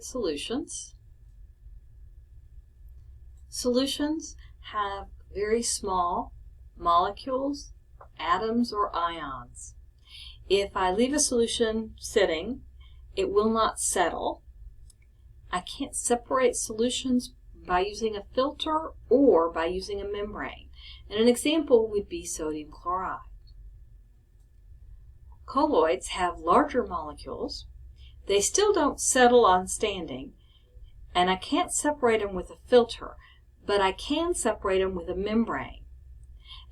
Solutions. Solutions have very small molecules, atoms, or ions. If I leave a solution sitting, it will not settle. I can't separate solutions by using a filter or by using a membrane. And an example would be sodium chloride. Colloids have larger molecules. They still don't settle on standing, and I can't separate them with a filter, but I can separate them with a membrane.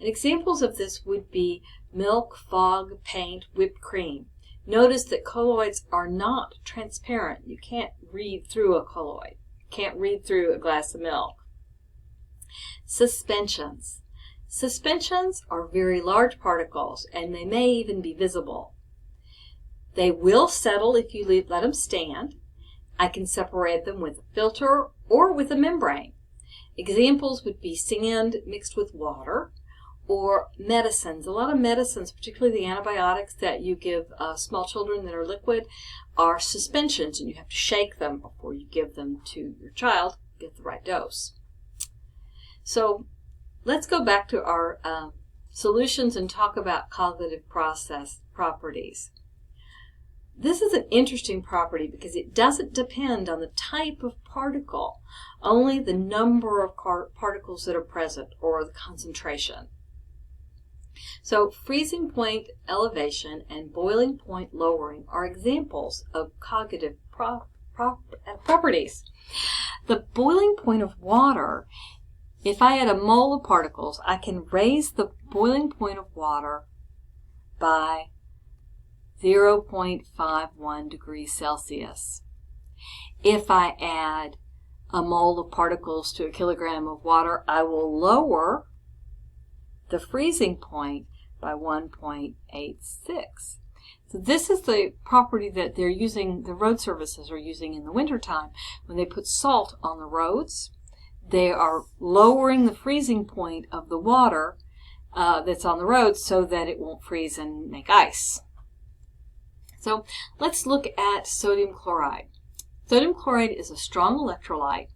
And examples of this would be milk, fog, paint, whipped cream. Notice that colloids are not transparent. You can't read through a colloid. You can't read through a glass of milk. Suspensions. Suspensions are very large particles, and they may even be visible. They will settle if you let them stand. I can separate them with a filter or with a membrane. Examples would be sand mixed with water or medicines. A lot of medicines, particularly the antibiotics that you give small children that are liquid, are suspensions, and you have to shake them before you give them to your child to get the right dose. So let's go back to our solutions and talk about cognitive process properties. This is an interesting property because it doesn't depend on the type of particle, only the number of particles that are present or the concentration. So freezing point elevation and boiling point lowering are examples of cognitive properties. The boiling point of water, if I had a mole of particles, I can raise the boiling point of water by 0.51 degrees Celsius. If I add a mole of particles to a kilogram of water, I will lower the freezing point by 1.86. So this is the property that they're using, the road services are using in the wintertime. When they put salt on the roads, they are lowering the freezing point of the water that's on the road so that it won't freeze and make ice. So let's look at sodium chloride. Sodium chloride is a strong electrolyte,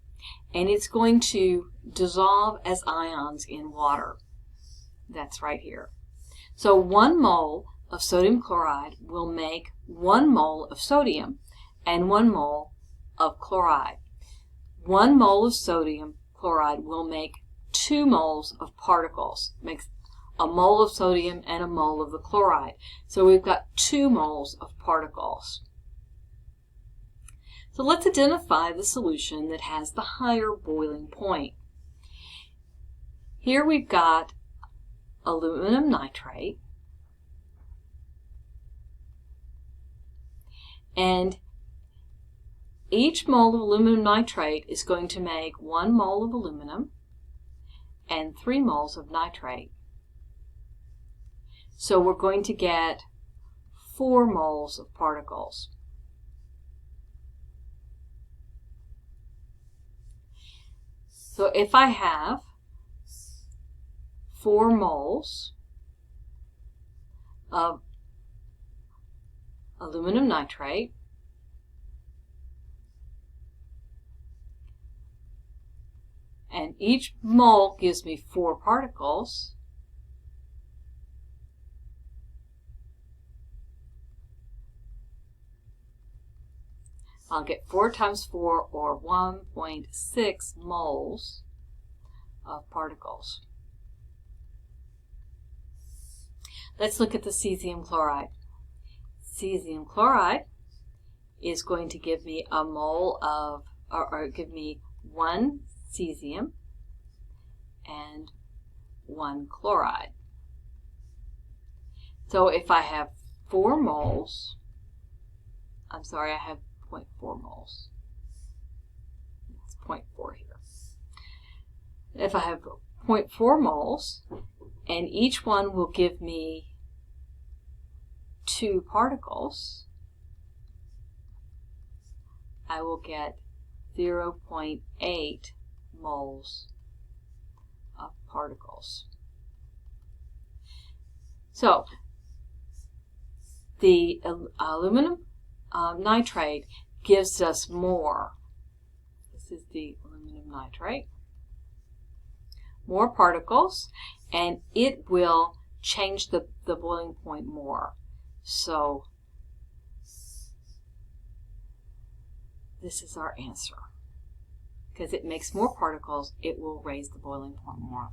and it's going to dissolve as ions in water. That's right here. So 1 mole of sodium chloride will make 1 mole of sodium and 1 mole of chloride. 1 mole of sodium chloride will make 2 moles of particles. It makes a mole of sodium and a mole of the chloride. So we've got 2 moles of particles. So let's identify the solution that has the higher boiling point. Here we've got aluminum nitrate, and each mole of aluminum nitrate is going to make 1 mole of aluminum and 3 moles of nitrate. So we're going to get 4 moles of particles. So if I have 4 moles of aluminum nitrate, and each mole gives me 4 particles, I'll get 4 times 4, or 1.6 moles of particles. Let's look at the cesium chloride. Cesium chloride is going to give me a mole of, or give me 1 cesium and 1 chloride. So if I have 4 moles, I have 0.4 moles. It's 0.4 here. If I have 0.4 moles, and each one will give me 2 particles, I will get 0.8 moles of particles. So the aluminum nitrate gives us more. This is the aluminum nitrate. More particles, and it will change the boiling point more. So this is our answer. Because it makes more particles, it will raise the boiling point more.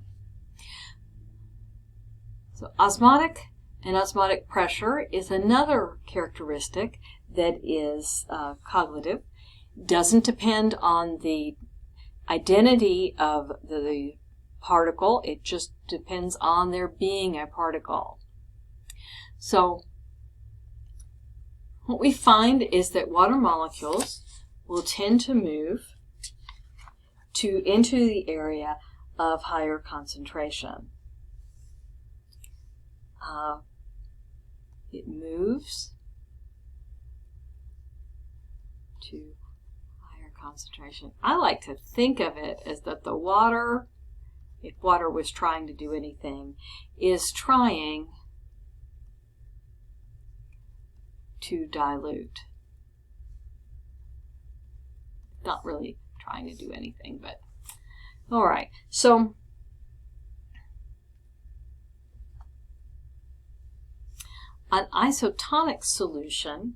So osmotic and osmotic pressure is another characteristic that is cognitive. Doesn't depend on the identity of the particle, it just depends on there being a particle. So what we find is that water molecules will tend to move into the area of higher concentration. It moves to higher concentration. I like to think of it as that the water, if water was trying to do anything, is trying to dilute. Not really trying to do anything, but all right. So an isotonic solution,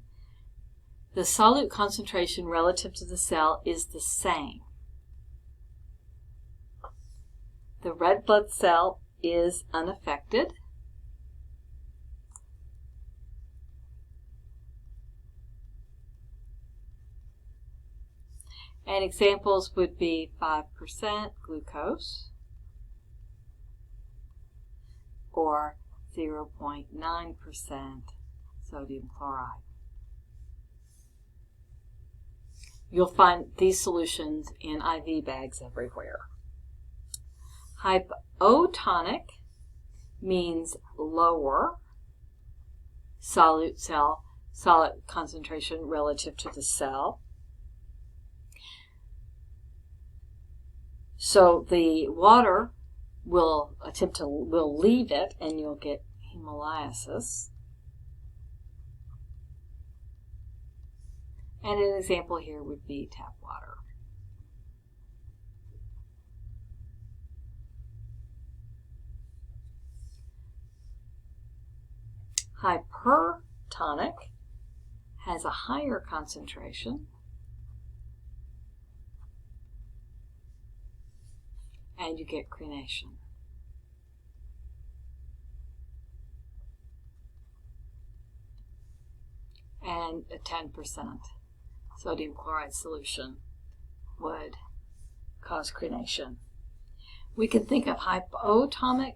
the solute concentration relative to the cell is the same. The red blood cell is unaffected. And examples would be 5% glucose or 0.9% sodium chloride. You'll find these solutions in IV bags everywhere. Hypotonic means lower solute concentration relative to the cell. So the water will leave it, and you'll get hemolysis. And an example here would be tap water. Hypertonic has a higher concentration and you get crenation. And a 10% sodium chloride solution would cause crenation. We can think of hypotonic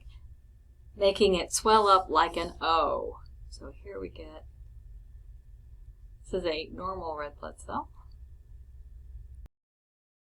making it swell up like an O. So here we get, this is a normal red blood cell.